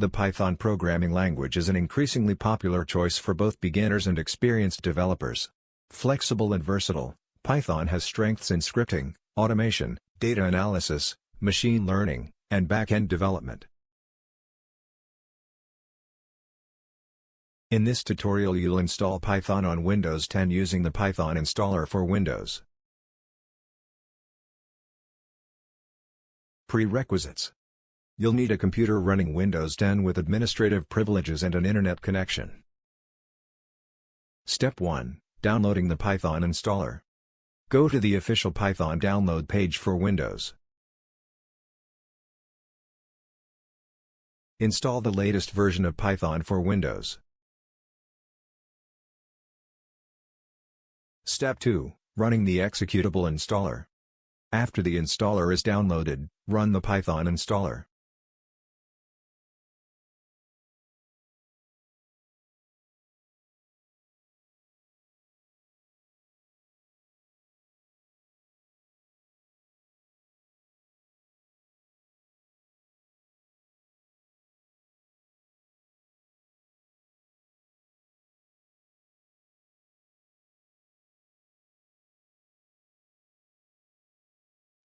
The Python programming language is an increasingly popular choice for both beginners and experienced developers. Flexible and versatile, Python has strengths in scripting, automation, data analysis, machine learning, and back-end development. In this tutorial you'll install Python on Windows 10 using the Python installer for Windows. Prerequisites. You'll need a computer running Windows 10 with administrative privileges and an internet connection. Step 1. Downloading the Python installer. Go to the official Python download page for Windows. Install the latest version of Python for Windows. Step 2. Running the executable installer. After the installer is downloaded, run the Python installer.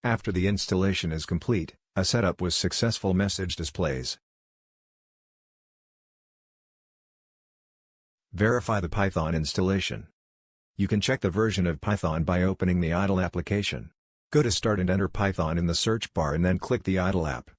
After the installation is complete, a setup was successful message displays. Verify the Python installation. You can check the version of Python by opening the idle application. Go to Start and enter Python in the search bar and then click the idle app.